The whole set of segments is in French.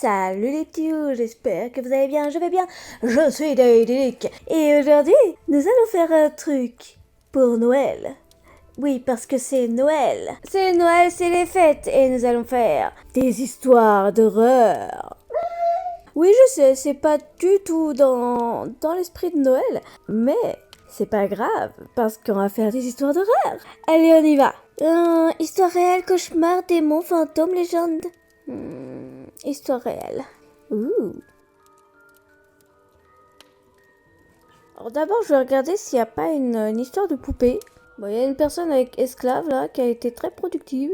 Salut les petits loups, j'espère que vous allez bien, je vais bien, je suis Daidic. Et aujourd'hui, nous allons faire un truc pour Noël. Oui, parce que c'est Noël. C'est Noël, c'est les fêtes, et nous allons faire des histoires d'horreur. Oui, je sais, c'est pas du tout dans l'esprit de Noël, mais c'est pas grave, parce qu'on va faire des histoires d'horreur. Allez, on y va. Histoire réelle, cauchemar, démon, fantôme, légende. Histoire réelle. Alors d'abord, je vais regarder s'il n'y a pas une histoire de poupée. Bon, il y a une personne avec esclave là qui a été très productive.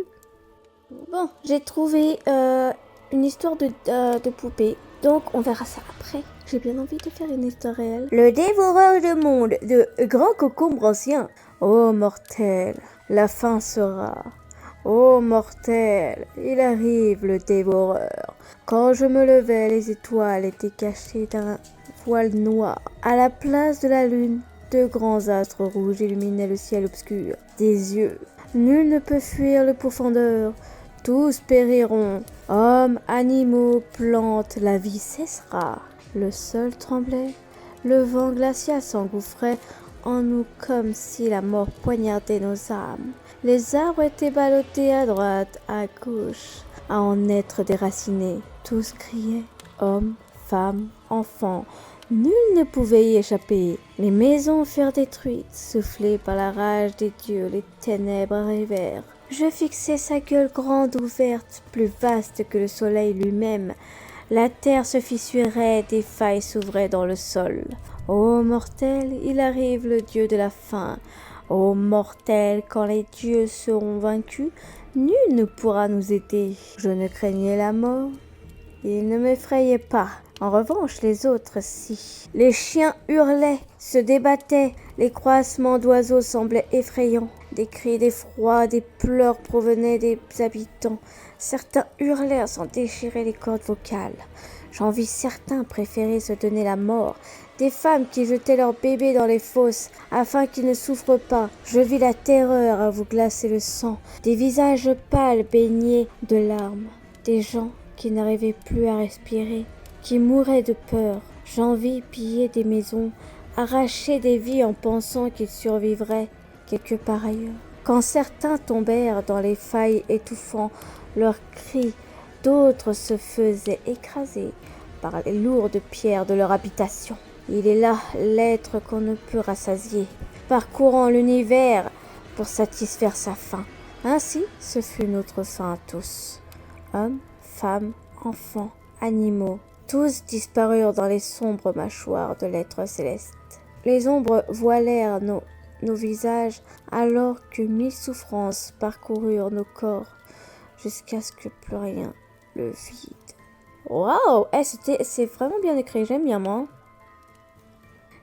Bon, j'ai trouvé une histoire de poupée. Donc on verra ça après. J'ai bien envie de faire une histoire réelle. Le dévoreur de monde de Grand Cocombe Ancien. Oh mortel, la fin sera. Oh mortel, il arrive le dévoreur. Quand je me levais, les étoiles étaient cachées d'un voile noir. À la place de la lune, deux grands astres rouges illuminaient le ciel obscur. Des yeux. Nul ne peut fuir le pourfendeur. Tous périront. Hommes, animaux, plantes, la vie cessera. Le sol tremblait. Le vent glacial s'engouffrait en nous comme si la mort poignardait nos âmes. Les arbres étaient ballottés à droite, à gauche, à en être déracinés. Tous criaient, hommes, femmes, enfants. Nul ne pouvait y échapper. Les maisons furent détruites, soufflées par la rage des dieux, les ténèbres arrivèrent. Je fixai sa gueule grande ouverte, plus vaste que le soleil lui-même. La terre se fissurait, des failles s'ouvraient dans le sol. Ô mortel, il arrive le dieu de la faim. Ô mortel, quand les dieux seront vaincus, nul ne pourra nous aider. Je ne craignais la mort, il ne m'effrayait pas. En revanche, les autres, si. Les chiens hurlaient, se débattaient, les croissements d'oiseaux semblaient effrayants. Des cris d'effroi, des pleurs provenaient des habitants. Certains hurlèrent sans déchirer les cordes vocales. J'en vis certains préférer se donner la mort. Des femmes qui jetaient leurs bébés dans les fosses afin qu'ils ne souffrent pas. Je vis la terreur à vous glacer le sang. Des visages pâles baignés de larmes. Des gens qui n'arrivaient plus à respirer, qui mouraient de peur. J'en vis piller des maisons, arracher des vies en pensant qu'ils survivraient quelque part ailleurs. Quand certains tombèrent dans les failles étouffant leurs cris, d'autres se faisaient écraser par les lourdes pierres de leur habitation. Il est là l'être qu'on ne peut rassasier, parcourant l'univers pour satisfaire sa faim. Ainsi, ce fut notre fin à tous. Hommes, femmes, enfants, animaux, tous disparurent dans les sombres mâchoires de l'être céleste. Les ombres voilèrent nos visages alors que 1000 souffrances parcoururent nos corps jusqu'à ce que plus rien, le vide. Waouh, c'est vraiment bien écrit, j'aime bien moi.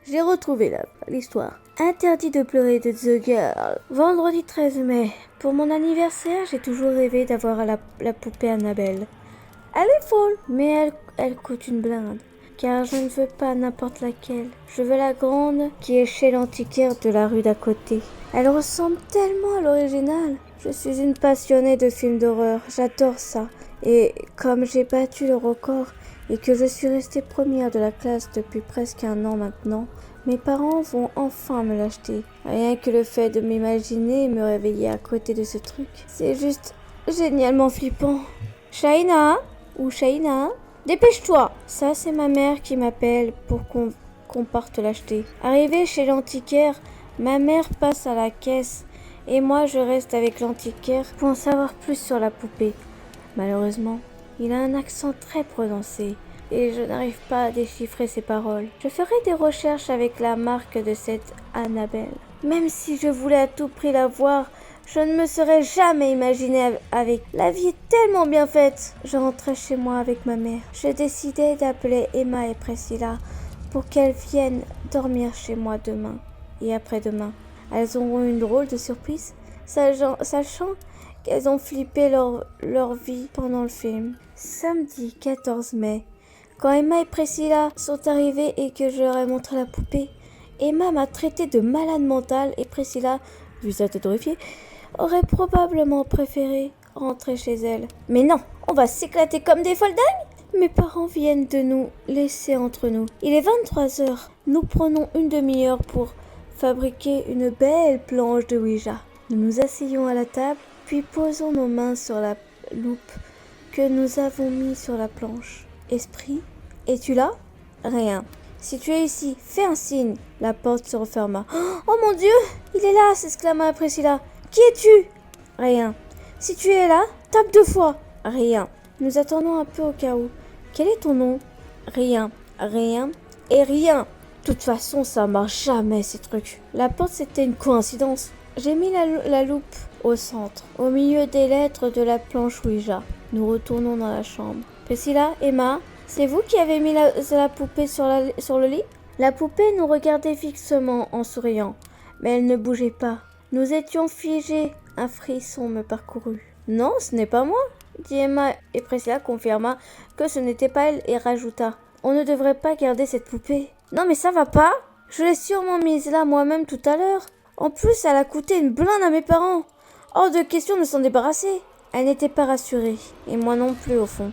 J'ai retrouvé l'histoire. Interdit de pleurer de The Girl. Vendredi 13 mai. Pour mon anniversaire, j'ai toujours rêvé d'avoir la poupée Annabelle. Elle est folle, mais elle coûte une blinde. Car je ne veux pas n'importe laquelle. Je veux la grande qui est chez l'antiquaire de la rue d'à côté. Elle ressemble tellement à l'original. Je suis une passionnée de films d'horreur. J'adore ça. Et comme j'ai battu le record et que je suis restée première de la classe depuis presque 1 an maintenant, mes parents vont enfin me l'acheter. Rien que le fait de m'imaginer et me réveiller à côté de ce truc, c'est juste génialement flippant. Shaina ou Shaina, dépêche-toi. Ça, c'est ma mère qui m'appelle pour qu'on parte l'acheter. Arrivée chez l'antiquaire, ma mère passe à la caisse et moi je reste avec l'antiquaire pour en savoir plus sur la poupée. Malheureusement, il a un accent très prononcé et je n'arrive pas à déchiffrer ses paroles. Je ferai des recherches avec la marque de cette Annabelle. Même si je voulais à tout prix la voir, je ne me serais jamais imaginé avec. La vie est tellement bien faite. Je rentrais chez moi avec ma mère. Je décidai d'appeler Emma et Priscilla pour qu'elles viennent dormir chez moi demain et après-demain. Elles auront une drôle de surprise, sachant qu'elles ont flippé leur vie pendant le film. Samedi 14 mai. Quand Emma et Priscilla sont arrivées et que je leur ai montré la poupée, Emma m'a traité de malade mentale et Priscilla, vu sa tête horrifiée, aurait probablement préféré rentrer chez elle. Mais non, on va s'éclater comme des folles dingues. Mes parents viennent de nous laisser entre nous. Il est 23 heures. Nous prenons une demi-heure pour fabriquer une belle planche de Ouija. Nous nous asseyons à la table, puis posons nos mains sur la loupe que nous avons mise sur la planche. Esprit, es-tu là? Rien. Si tu es ici, fais un signe. La porte se referma. Oh mon Dieu, il est là, s'exclama Priscilla. Qui es-tu? Rien. Si tu es là, tape 2 fois. Rien. Nous attendons un peu au cas où. Quel est ton nom? Rien. Rien. Et rien. De toute façon, ça marche jamais ces trucs. La porte, c'était une coïncidence. J'ai mis la loupe au centre, au milieu des lettres de la planche Ouija. Nous retournons dans la chambre. Priscilla, Emma, c'est vous qui avez mis la poupée sur le lit? La poupée nous regardait fixement en souriant, mais elle ne bougeait pas. Nous étions figés. Un frisson me parcourut. Non, ce n'est pas moi, dit Emma, et Priscilla confirma que ce n'était pas elle et rajouta. On ne devrait pas garder cette poupée. Non mais ça va pas? Je l'ai sûrement mise là moi-même tout à l'heure. En plus, elle a coûté une blinde à mes parents. Hors de question de s'en débarrasser. Elle n'était pas rassurée, et moi non plus au fond.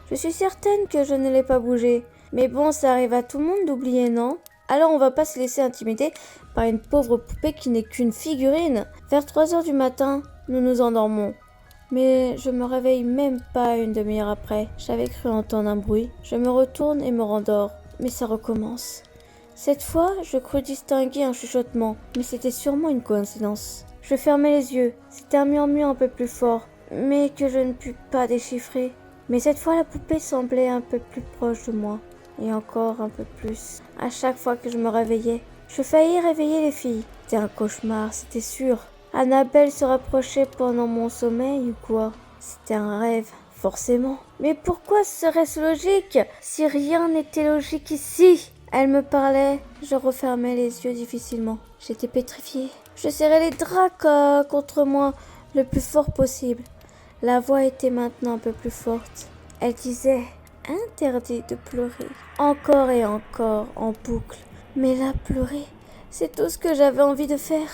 Je suis certaine que je ne l'ai pas bougée. Mais bon, ça arrive à tout le monde d'oublier, non? Alors on va pas se laisser intimider par une pauvre poupée qui n'est qu'une figurine. Vers 3 heures du matin, nous nous endormons. Mais je me réveille même pas une demi-heure après. J'avais cru entendre un bruit. Je me retourne et me rendors. Mais ça recommence. Cette fois, je crus distinguer un chuchotement, mais c'était sûrement une coïncidence. Je fermai les yeux. C'était un murmure un peu plus fort, mais que je ne pus pas déchiffrer. Mais cette fois, la poupée semblait un peu plus proche de moi. Et encore un peu plus. À chaque fois que je me réveillais, je faillis réveiller les filles. C'était un cauchemar, c'était sûr. Annabelle se rapprochait pendant mon sommeil ou quoi? C'était un rêve, forcément. Mais pourquoi serait-ce logique si rien n'était logique ici? Elle me parlait, je refermais les yeux difficilement. J'étais pétrifiée. Je serrais les draps contre moi le plus fort possible. La voix était maintenant un peu plus forte. Elle disait « Interdit de pleurer ». Encore et encore, en boucle. Mais là, pleurer, c'est tout ce que j'avais envie de faire.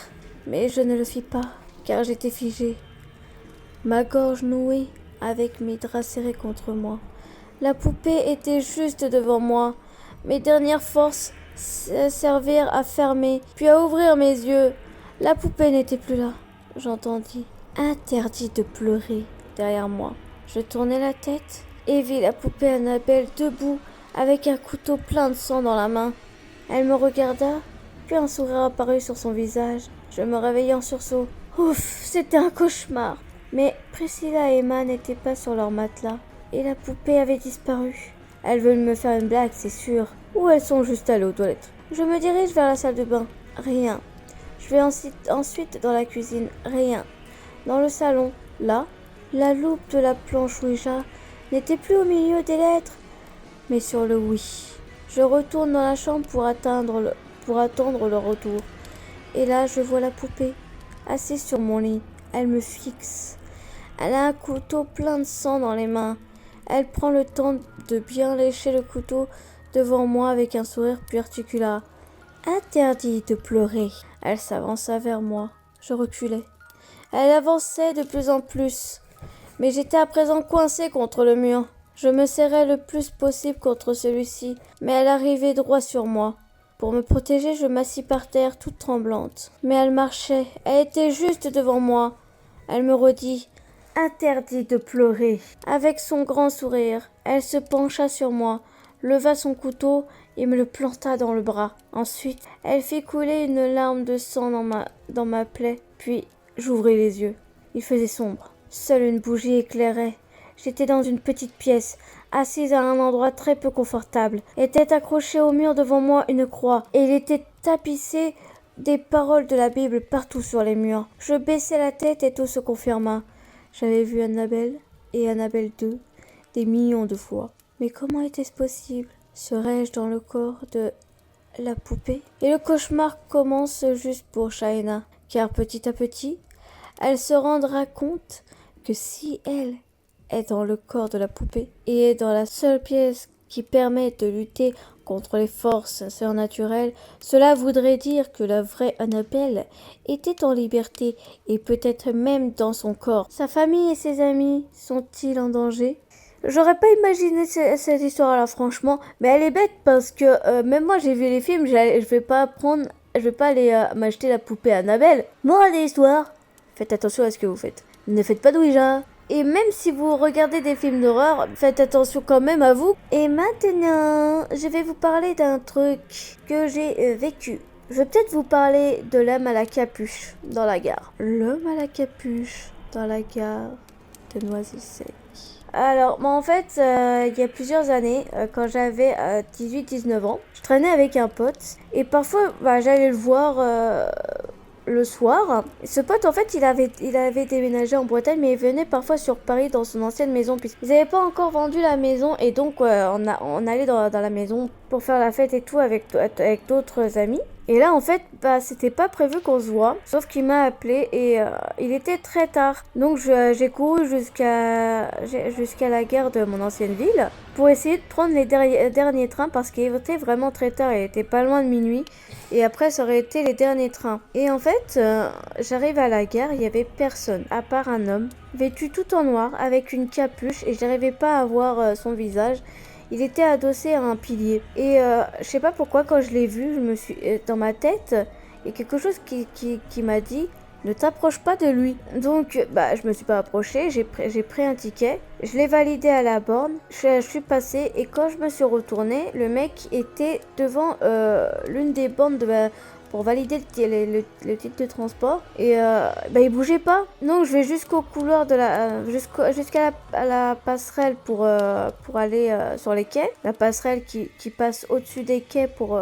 Mais je ne le fis pas, car j'étais figée. Ma gorge nouée, avec mes draps serrés contre moi. La poupée était juste devant moi. Mes dernières forces servirent à fermer, puis à ouvrir mes yeux. La poupée n'était plus là. J'entendis « Interdit de pleurer » derrière moi. Je tournai la tête et vis la poupée Annabelle debout avec un couteau plein de sang dans la main. Elle me regarda, puis un sourire apparut sur son visage. Je me réveillai en sursaut. Ouf, c'était un cauchemar. Mais Priscilla et Emma n'étaient pas sur leur matelas, et la poupée avait disparu. Elles veulent me faire une blague, c'est sûr. Ou elles sont juste allées aux toilettes. Je me dirige vers la salle de bain. Rien. Je vais ensuite dans la cuisine. Rien. Dans le salon, là, la loupe de la planche Ouija n'était plus au milieu des lettres, mais sur le oui. Je retourne dans la chambre pour attendre le retour. Et là, je vois la poupée, assise sur mon lit. Elle me fixe. Elle a un couteau plein de sang dans les mains. Elle prend le temps de bien lécher le couteau devant moi avec un sourire, puis articula « Interdit de pleurer ». Elle s'avança vers moi. Je reculai. Elle avançait de plus en plus. Mais j'étais à présent coincée contre le mur. Je me serrais le plus possible contre celui-ci, mais elle arrivait droit sur moi. Pour me protéger, je m'assis par terre, toute tremblante. Mais elle marchait. Elle était juste devant moi. Elle me redit « Interdit de pleurer ». Avec son grand sourire, elle se pencha sur moi, leva son couteau et me le planta dans le bras. Ensuite, elle fit couler une larme de sang dans ma plaie. Puis, j'ouvris les yeux. Il faisait sombre. Seule une bougie éclairait. J'étais dans une petite pièce, assise à un endroit très peu confortable. Était accrochée au mur devant moi une croix, et il était tapissé des paroles de la Bible partout sur les murs. Je baissai la tête et tout se confirma. J'avais vu Annabelle et Annabelle 2 des millions de fois. Mais comment était-ce possible? Serais-je dans le corps de la poupée? Et le cauchemar commence juste pour Shaina, car petit à petit, elle se rendra compte que si elle est dans le corps de la poupée et est dans la seule pièce qui permet de lutter contre les forces surnaturelles, cela voudrait dire que la vraie Annabelle était en liberté et peut-être même dans son corps. Sa famille et ses amis sont-ils en danger? J'aurais pas imaginé cette histoire-là, franchement. Mais elle est bête parce que même moi, j'ai vu les films, je vais pas aller m'acheter la poupée Annabelle. Morale de l'histoire, faites attention à ce que vous faites. Ne faites pas de Ouija. Et même si vous regardez des films d'horreur, faites attention quand même à vous. Et maintenant, je vais vous parler d'un truc que j'ai vécu. Je vais peut-être vous parler de l'homme à la capuche dans la gare. L'homme à la capuche dans la gare de Noisy-le-Sec. Alors, moi en fait, il y a plusieurs années, quand j'avais 18-19 ans, je traînais avec un pote et parfois j'allais le voir le soir. Ce pote, en fait, il avait déménagé en Bretagne, mais il venait parfois sur Paris dans son ancienne maison, puisqu'ils n'avaient pas encore vendu la maison, et donc on allait dans la maison pour faire la fête et tout avec d'autres amis. Et là, en fait, c'était pas prévu qu'on se voit, sauf qu'il m'a appelé et il était très tard. Donc j'ai couru jusqu'à la gare de mon ancienne ville pour essayer de prendre les derniers trains parce qu'il était vraiment très tard, il était pas loin de minuit. Et après, ça aurait été les derniers trains. Et en fait, j'arrive à la gare, il y avait personne, à part un homme, vêtu tout en noir, avec une capuche, et j'arrivais pas à voir son visage. Il était adossé à un pilier. Et je sais pas pourquoi, quand je l'ai vu, dans ma tête, il y a quelque chose qui m'a dit: ne t'approche pas de lui. Donc, je me suis pas approchée, j'ai pris un ticket, je l'ai validé à la borne, je suis passée, et quand je me suis retournée, le mec était devant l'une des bornes pour valider le titre de transport, et il bougeait pas. Donc je vais jusqu'au couloir jusqu'à la passerelle pour aller sur les quais, la passerelle qui passe au-dessus des quais pour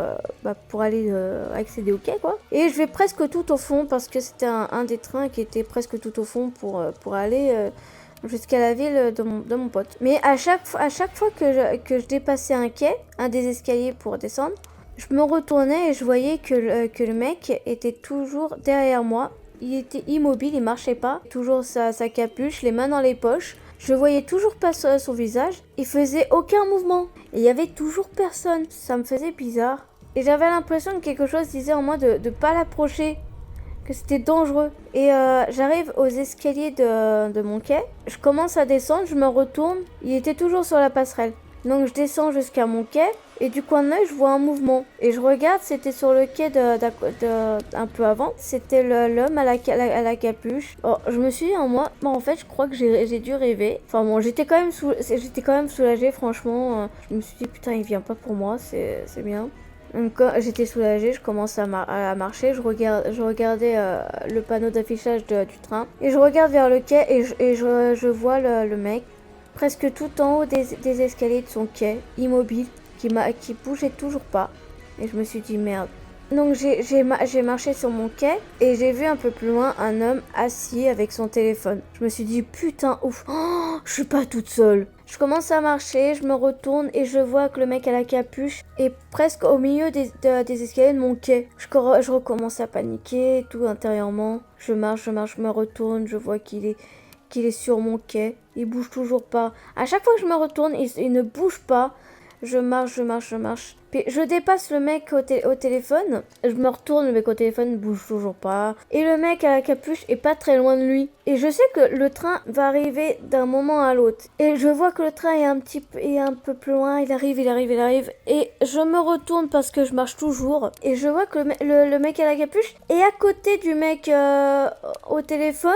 aller accéder au quai, quoi. Et je vais presque tout au fond parce que c'était un des trains qui était presque tout au fond pour aller jusqu'à la ville de mon pote. Mais à chaque fois que je dépassais un quai, un des escaliers pour descendre, je me retournais et je voyais que le mec était toujours derrière moi. Il était immobile, il marchait pas. Toujours sa capuche, les mains dans les poches. Je voyais toujours pas son visage. Il faisait aucun mouvement. Et il y avait toujours personne. Ça me faisait bizarre. Et j'avais l'impression que quelque chose disait en moi de pas l'approcher. Que c'était dangereux. Et j'arrive aux escaliers de mon quai. Je commence à descendre, je me retourne. Il était toujours sur la passerelle. Donc je descends jusqu'à mon quai. Et du coin de l'œil, je vois un mouvement. Et je regarde, c'était sur le quai un peu avant. C'était l'homme à la capuche. Oh, je me suis dit en moi, en fait, je crois que j'ai dû rêver. Enfin bon, j'étais quand même soulagée, franchement. Je me suis dit, putain, il vient pas pour moi, c'est bien. Donc quand j'étais soulagée, je commence à marcher, je regardais le panneau d'affichage du train. Et je regarde vers le quai et je vois le mec presque tout en haut des escaliers de son quai, immobile, qui bougeait toujours pas. Et je me suis dit merde. Donc j'ai marché sur mon quai et j'ai vu un peu plus loin un homme assis avec son téléphone. Je me suis dit putain ouf, oh, je suis pas toute seule. Je commence à marcher, je me retourne et je vois que le mec à la capuche est presque au milieu des escaliers de mon quai. Je recommence à paniquer et tout intérieurement. Je marche, je me retourne, je vois qu'il est sur mon quai. Il bouge toujours pas. À chaque fois que je me retourne, il ne bouge pas. Je marche. Puis je dépasse le mec au téléphone. Je me retourne, le mec au téléphone ne bouge toujours pas. Et le mec à la capuche est pas très loin de lui. Et je sais que le train va arriver d'un moment à l'autre. Et je vois que le train est un peu plus loin. Il arrive. Et je me retourne parce que je marche toujours. Et je vois que le mec à la capuche est à côté du mec au téléphone.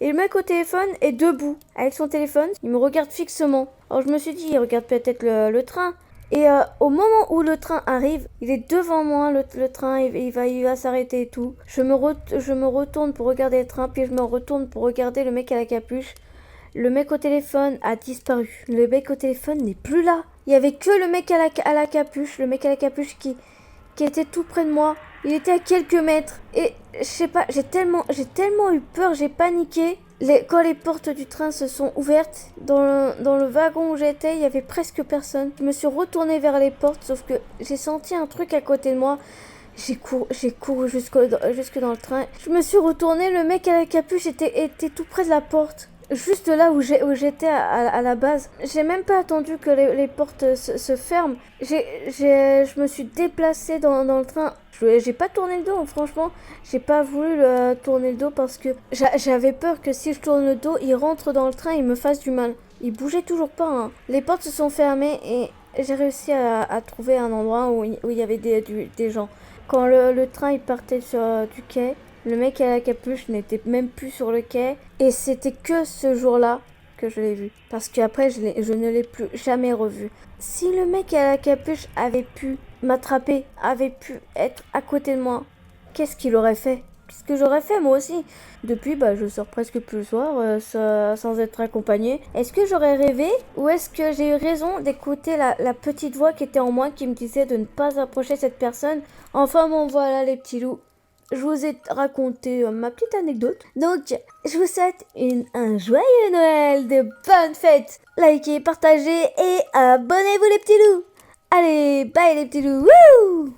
Et le mec au téléphone est debout avec son téléphone. Il me regarde fixement. Alors je me suis dit, il regarde peut-être le train. Et au moment où le train arrive, il est devant moi, le train, il va s'arrêter et tout. Je me retourne pour regarder le train, puis je me retourne pour regarder le mec à la capuche. Le mec au téléphone a disparu. Le mec au téléphone n'est plus là. Il y avait que le mec à la capuche, qui était tout près de moi. Il était à quelques mètres. Et je sais pas, j'ai tellement eu peur, j'ai paniqué. Quand les portes du train se sont ouvertes, dans le wagon où j'étais, il y avait presque personne. Je me suis retournée vers les portes, sauf que j'ai senti un truc à côté de moi. J'ai couru jusque dans le train. Je me suis retournée, le mec à la capuche était tout près de la porte. Juste là où j'étais à la base. J'ai même pas attendu que les portes se ferment. Je me suis déplacée dans le train. J'ai pas tourné le dos, franchement. J'ai pas voulu tourner le dos parce que j'avais peur que si je tourne le dos, il rentre dans le train et il me fasse du mal. Il bougeait toujours pas, hein. Les portes se sont fermées et j'ai réussi à trouver un endroit où il y avait des gens. Quand le train il partait du quai, le mec à la capuche n'était même plus sur le quai. Et c'était que ce jour-là que je l'ai vu. Parce qu'après, je ne l'ai plus jamais revu. Si le mec à la capuche avait pu m'attraper, avait pu être à côté de moi, qu'est-ce qu'il aurait fait? Qu'est-ce que j'aurais fait moi aussi? Depuis, je sors presque plus le soir sans être accompagnée. Est-ce que j'aurais rêvé ou est-ce que j'ai eu raison d'écouter la petite voix qui était en moi qui me disait de ne pas approcher cette personne? Enfin bon voilà les petits loups. Je vous ai raconté ma petite anecdote. Donc, je vous souhaite un joyeux Noël, de bonnes fêtes. Likez, partagez et abonnez-vous les petits loups. Allez, bye les petits loups. Wouh!